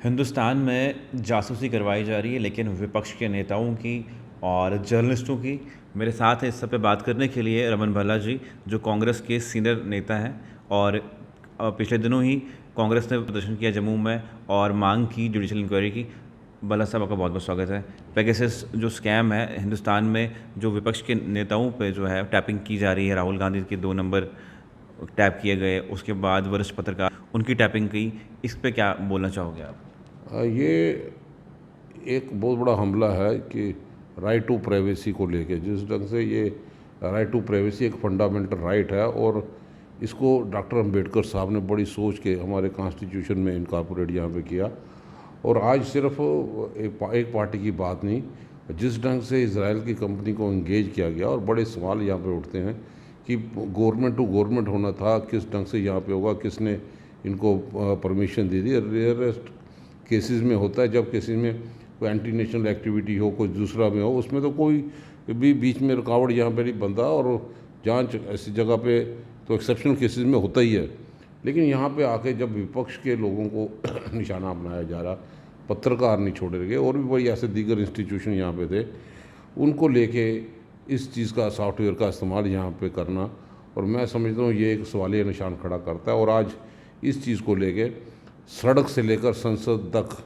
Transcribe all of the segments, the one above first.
हिंदुस्तान में जासूसी करवाई जा रही है, लेकिन विपक्ष के नेताओं की और जर्नलिस्टों की। मेरे साथ हैं इस सब पे बात करने के लिए रमन भल्ला जी, जो कांग्रेस के सीनियर नेता हैं। और पिछले दिनों ही कांग्रेस ने प्रदर्शन किया जम्मू में और मांग की जुडिशल इंक्वायरी की। भल्ला साहब, आपका बहुत बहुत स्वागत है। पेगासस जो स्कैम है हिंदुस्तान में, जो विपक्ष के नेताओं पे जो है टैपिंग की जा रही है, राहुल गांधी के 2 नंबर टैप किए गए, उसके बाद वरिष्ठ पत्रकार उनकी टैपिंग की, इस पे क्या बोलना चाहोगे आप? ये एक बहुत बड़ा हमला है कि राइट टू प्राइवेसी को लेके। जिस ढंग से ये राइट टू प्राइवेसी एक फंडामेंटल राइट है और इसको डॉक्टर अंबेडकर साहब ने बड़ी सोच के हमारे कॉन्स्टिट्यूशन में इनकॉर्पोरेट यहाँ पे किया। और आज सिर्फ एक पार्टी की बात नहीं, जिस ढंग से इसराइल की कंपनी को इंगेज किया गया और बड़े सवाल यहाँ पे उठते हैं कि गवर्नमेंट टू गवर्नमेंट होना था, किस ढंग से यहाँ पे होगा, किसने इनको परमिशन दे दी। रेयरेस्ट केसेस में होता है, जब केसेस में कोई एंटी नेशनल एक्टिविटी हो, कोई दूसरा में हो, उसमें तो कोई भी बीच में रुकावट यहाँ पे नहीं बनता और जांच ऐसी जगह पे तो एक्सेप्शनल केसेस में होता ही है। लेकिन यहाँ पे आके जब विपक्ष के लोगों को निशाना बनाया जा रहा, पत्रकार नहीं छोड़े गए और भी बड़ी ऐसे दीगर इंस्टीट्यूशन यहाँ पे थे, उनको लेके इस चीज़ का सॉफ्टवेयर का इस्तेमाल यहाँ पे करना, और मैं समझता हूँ ये एक सवालिया निशान खड़ा करता है। और आज इस चीज़ को लेके सड़क से लेकर संसद तक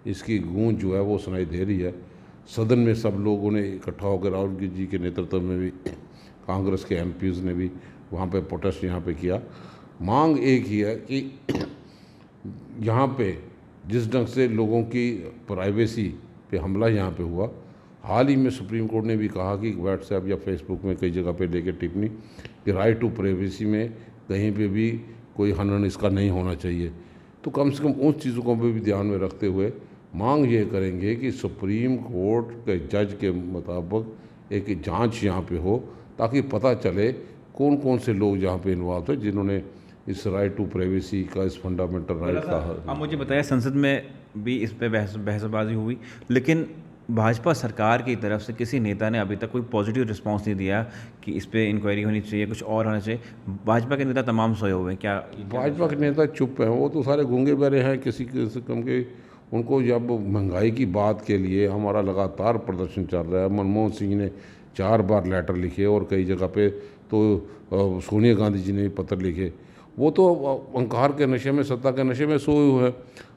इसकी गूंज जो है वो सुनाई दे रही है। सदन में सब लोगों ने इकट्ठा होकर राहुल जी के नेतृत्व में भी कांग्रेस के एमपीज़ ने भी वहाँ पे प्रोटेस्ट यहाँ पे किया। मांग एक ही है कि यहाँ पे जिस ढंग से लोगों की प्राइवेसी पे हमला यहाँ पे हुआ, हाल ही में सुप्रीम कोर्ट ने भी कहा कि व्हाट्सएप या फेसबुक में कई जगह पे लेके टिप्पणी कि राइट टू प्राइवेसी में कहीं पे भी कोई हनन इसका नहीं होना चाहिए। तो कम से कम उन चीज़ों को भी ध्यान में रखते हुए मांग ये करेंगे कि सुप्रीम कोर्ट के जज के मुताबिक एक जांच यहाँ पे हो, ताकि पता चले कौन कौन से लोग यहाँ पे इन्वॉल्व थे जिन्होंने इस राइट टू प्राइवेसी का, इस फंडामेंटल राइट का। आप मुझे बताया, संसद में भी इस पे बहसबाजी हुई, लेकिन भाजपा सरकार की तरफ से किसी नेता ने अभी तक कोई पॉजिटिव रिस्पांस नहीं दिया कि इस पे इंक्वायरी होनी चाहिए, कुछ और होना चाहिए। भाजपा के नेता तमाम सोए हुए हैं, क्या भाजपा के नेता चुप हैं, वो तो सारे गूंगे बहरे हैं। किसी किस्म के उनको जब महंगाई की बात के लिए हमारा लगातार प्रदर्शन चल रहा है, मनमोहन सिंह ने 4 बार लेटर लिखे और कई जगह पे तो सोनिया गांधी जी ने भी पत्र लिखे, वो तो अहंकार के नशे में, सत्ता के नशे में सोए हुए हैं।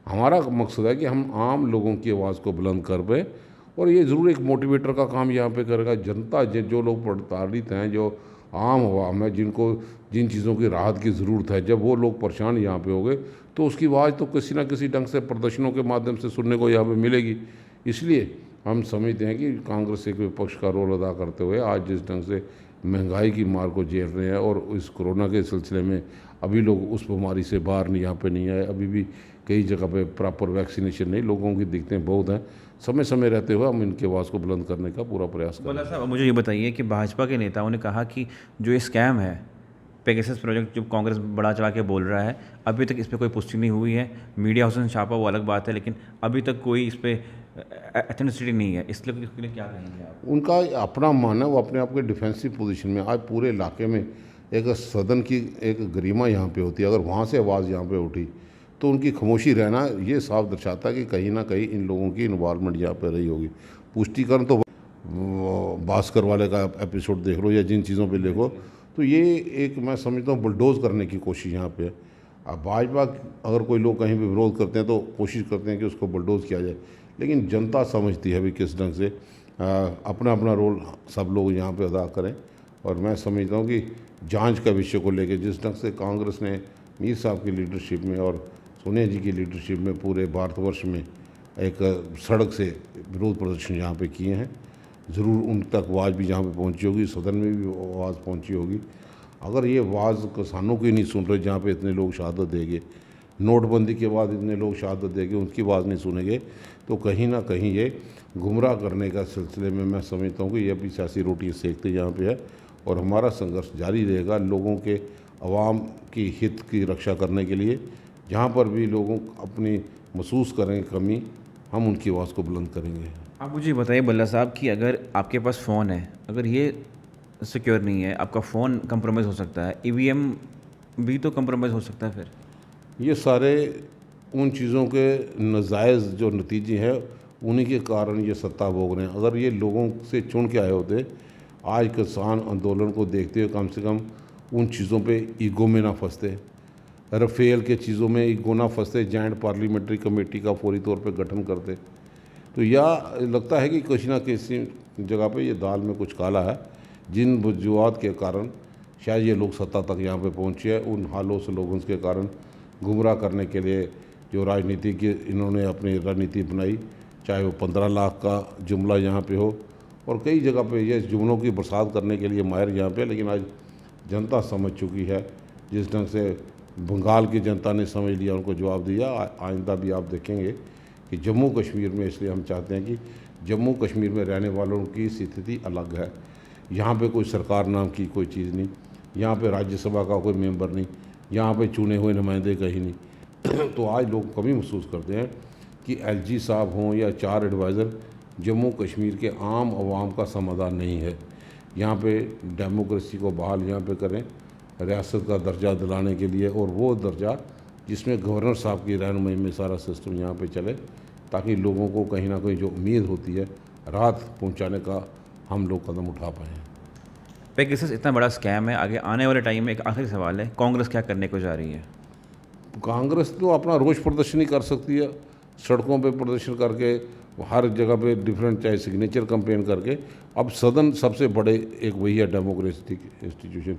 हमारा मकसद है कि हम आम लोगों की आवाज़ को बुलंद कर पाए, और ये ज़रूर एक मोटिवेटर का काम यहाँ पे करेगा। जनता जो लोग प्रताड़ित हैं, जो आम आवाम है, जिनको जिन चीज़ों की राहत की ज़रूरत है, जब वो लोग परेशान यहाँ पे हो गए तो उसकी आवाज़ तो किसी ना किसी ढंग से प्रदर्शनों के माध्यम से सुनने को यहाँ पे मिलेगी। इसलिए हम समझते हैं कि कांग्रेस एक विपक्ष का रोल अदा करते हुए आज जिस ढंग से महंगाई की मार को झेल रहे हैं और इस कोरोना के सिलसिले में अभी लोग उस बीमारी से बाहर नहीं यहाँ पे नहीं आए, अभी भी कई जगह पे प्रॉपर वैक्सीनेशन नहीं, लोगों की दिक्कतें बहुत हैं। समय समय रहते हुए हम इनकी आवाज़ को बुलंद करने का पूरा प्रयास करें। बोला साहब, मुझे ये बताइए कि भाजपा के नेताओं ने कहा कि जो ये स्कैम है, पेगासस प्रोजेक्ट, जो कांग्रेस बड़ा चढ़ा के बोल रहा है, अभी तक इस पर कोई पुष्टि नहीं हुई है। मीडिया हाउस ने छापा, वो अलग बात है, लेकिन अभी तक कोई इस पर एथेंटिसिटी नहीं है। इसलिए इसके लिए क्या कहेंगे आप? उनका अपना मानना है, वो अपने आप के डिफेंसिव पोजीशन में। आज पूरे इलाके में एक सदन की एक गरिमा यहाँ पे होती है, अगर वहाँ से आवाज़ यहाँ पे उठी तो उनकी खामोशी रहना ये साफ दर्शाता है कि कहीं ना कहीं इन लोगों की इन्वॉल्वमेंट यहाँ पे रही होगी। पुष्टिकरण तो भास्कर वाले का एपिसोड देख लो या जिन चीज़ों पे देखो, तो ये एक मैं समझता हूँ बुलडोज करने की कोशिश यहाँ पे है। अब भाजपा अगर कोई लोग कहीं पे विरोध करते हैं तो कोशिश करते हैं कि उसको बुलडोज किया जाए, लेकिन जनता समझती है भी किस ढंग से अपना अपना रोल सब लोग यहाँ पे अदा करें। और मैं समझता हूँ कि जांच का विषय को लेकर जिस ढंग से कांग्रेस ने मीर साहब की लीडरशिप में और सोनिया जी की लीडरशिप में पूरे भारतवर्ष में एक सड़क से विरोध प्रदर्शन यहाँ पे किए हैं, ज़रूर उन तक आवाज़ भी जहाँ पे पहुँची होगी, सदन में भी आवाज़ पहुँची होगी। अगर ये आवाज़ किसानों की नहीं सुन रहे, जहाँ पे इतने लोग शहादत देंगे, नोटबंदी के बाद इतने लोग शहादत देंगे, उनकी आवाज़ नहीं सुनेंगे, तो कहीं ना कहीं ये गुमराह करने का सिलसिले में मैं समझता हूँ कि ये अपनी सियासी रोटी सेकते यहाँ पे है। और हमारा संघर्ष जारी रहेगा लोगों के, आवाम की हित की रक्षा करने के लिए। जहाँ पर भी लोगों अपनी महसूस करें कमी, हम उनकी आवाज़ को बुलंद करेंगे। आप मुझे बताइए भल्ला साहब कि अगर आपके पास फ़ोन है, अगर ये सिक्योर नहीं है, आपका फ़ोन कंप्रोमाइज़ हो सकता है, ईवीएम भी तो कंप्रोमाइज़ हो सकता है फिर। ये सारे उन चीज़ों के नाजायज़ जो नतीजे हैं उन्हीं के कारण ये सत्ता भोग रहे हैं। अगर ये लोगों से चुन के आए होते, आज किसान आंदोलन को देखते हुए कम से कम उन चीज़ों पे ईगो में ना फंसते, रफेल के चीज़ों में ईगो ना फंसते, जॉइंट पार्लियामेंट्री कमेटी का फौरी तौर पे गठन करते। तो यह लगता है कि किसी ना किसी जगह पे ये दाल में कुछ काला है, जिन वजूहत के कारण शायद ये लोग सत्ता तक यहाँ पे पहुँचे हैं। उन हालों से लोगों के कारण गुमराह करने के लिए जो राजनीति की इन्होंने अपनी रणनीति बनाई, चाहे वो 15 लाख का जुमला यहाँ पे हो और कई जगह पे ये जुमलों की बरसात करने के लिए माहिर यहाँ पे। लेकिन आज जनता समझ चुकी है, जिस ढंग से बंगाल की जनता ने समझ लिया, उनको जवाब दिया। आइंदा भी आप देखेंगे कि जम्मू कश्मीर में, इसलिए हम चाहते हैं कि जम्मू कश्मीर में रहने वालों की स्थिति अलग है। यहाँ पे कोई सरकार नाम की कोई चीज़ नहीं, यहाँ पे राज्यसभा का कोई मेंबर नहीं, यहाँ पे चुने हुए नुमाइंदे कहीं नहीं। तो आज लोग कभी महसूस करते हैं कि एलजी साहब हों या 4 एडवाइज़र जम्मू कश्मीर के आम आवाम का समाधान नहीं है। यहाँ पे डेमोक्रेसी को बहाल यहाँ पे करें, रियासत का दर्जा दिलाने के लिए, और वो दर्जा जिसमें गवर्नर साहब की रहनुमाई में सारा सिस्टम यहाँ पे चले, ताकि लोगों को कहीं ना कहीं जो उम्मीद होती है राहत पहुँचाने का हम लोग कदम उठा पाएँ। पेगासस इतना बड़ा स्कैम है, आगे आने वाले टाइम में एक आखिरी सवाल है, कांग्रेस क्या करने को जा रही है? कांग्रेस तो अपना रोष प्रदर्शन ही कर सकती है, सड़कों पे प्रदर्शन करके, हर जगह पे डिफरेंट, चाहे सिग्नेचर कैंपेन करके। अब सदन सबसे बड़े एक वही है डेमोक्रेटिक इंस्टीट्यूशन,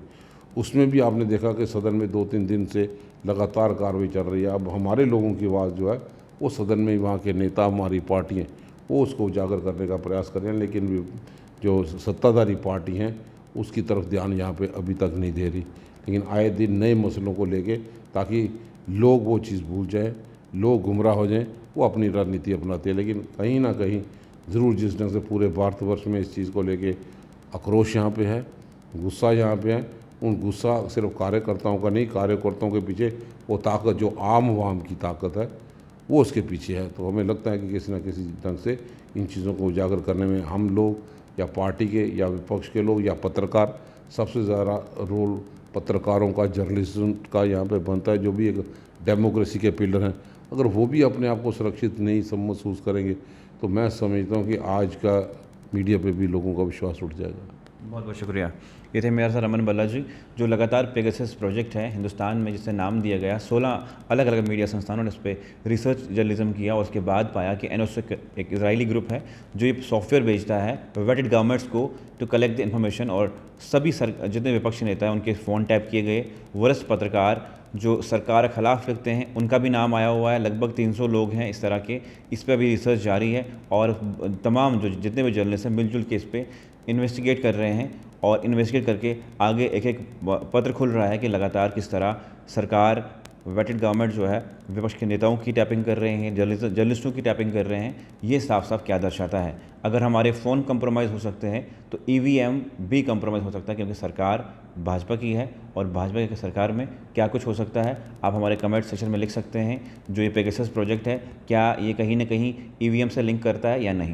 उसमें भी आपने देखा कि सदन में 2-3 दिन से लगातार कार्रवाई चल रही है। अब हमारे लोगों की आवाज़ जो है वो सदन में, वहाँ के नेता, हमारी पार्टियाँ, वो उसको उजागर करने का प्रयास कर रहे हैं, लेकिन जो सत्ताधारी पार्टी हैं उसकी तरफ ध्यान यहाँ पे अभी तक नहीं दे रही। लेकिन आए दिन नए मसलों को लेके, ताकि लोग वो चीज़ भूल जाएं, लोग गुमराह हो जाएं, वो अपनी रणनीति अपनाते हैं। लेकिन कहीं ना कहीं ज़रूर जिस ढंग से पूरे भारतवर्ष में इस चीज़ को लेके आक्रोश यहाँ पे है, गुस्सा यहाँ पे है, उन गुस्सा सिर्फ कार्यकर्ताओं का नहीं, कार्यकर्ताओं के पीछे वो ताकत जो आम आवाम की ताकत है वो उसके पीछे है। तो हमें लगता है कि किसी न किसी ढंग से इन चीज़ों को उजागर करने में हम लोग, या पार्टी के या विपक्ष के लोग या पत्रकार, सबसे ज़्यादा रोल पत्रकारों का, जर्नलिज्म का यहाँ पे बनता है, जो भी एक डेमोक्रेसी के पिलर हैं। अगर वो भी अपने आप को सुरक्षित नहीं महसूस करेंगे तो मैं समझता हूँ कि आज का मीडिया पे भी लोगों का विश्वास उठ जाएगा। बहुत बहुत शुक्रिया। ये थे मेरे साथ रमन भल्ला जी, जो लगातार पेगासस प्रोजेक्ट है हिंदुस्तान में, जिसे नाम दिया गया, 16 अलग अलग मीडिया संस्थानों ने इस पर रिसर्च जर्नलिज्म किया और उसके बाद पाया कि एनोसेक एक इजरायली ग्रुप है जो ये सॉफ्टवेयर बेचता है वेटेड गवर्नमेंट्स को टू कलेक्ट द इन्फॉर्मेशन। और सभी जितने विपक्षी नेता हैं उनके फ़ोन टैप किए गए। वरिष्ठ पत्रकार जो सरकार के खिलाफ लिखते हैं उनका भी नाम आया हुआ है, लगभग 300 लोग हैं इस तरह के। इस पर भी रिसर्च जारी है और तमाम जो जितने भी जर्नलिस्ट हैं मिलजुल के इस पर इन्वेस्टिगेट कर रहे हैं और इन्वेस्टिगेट करके आगे एक एक पत्र खुल रहा है कि लगातार किस तरह सरकार, वेटेड गवर्नमेंट जो है विपक्ष के नेताओं की टैपिंग कर रहे हैं, जर्नलिस्टों की टैपिंग कर रहे हैं। ये साफ साफ क्या दर्शाता है? अगर हमारे फ़ोन कंप्रोमाइज़ हो सकते हैं तो ईवीएम भी कंप्रोमाइज़ हो सकता है, क्योंकि सरकार भाजपा की है और भाजपा की सरकार में क्या कुछ हो सकता है। आप हमारे कमेंट सेक्शन में लिख सकते हैं। जो ये पेगासस प्रोजेक्ट है, क्या ये कहीं ना कहीं ईवीएम से लिंक करता है या नहीं।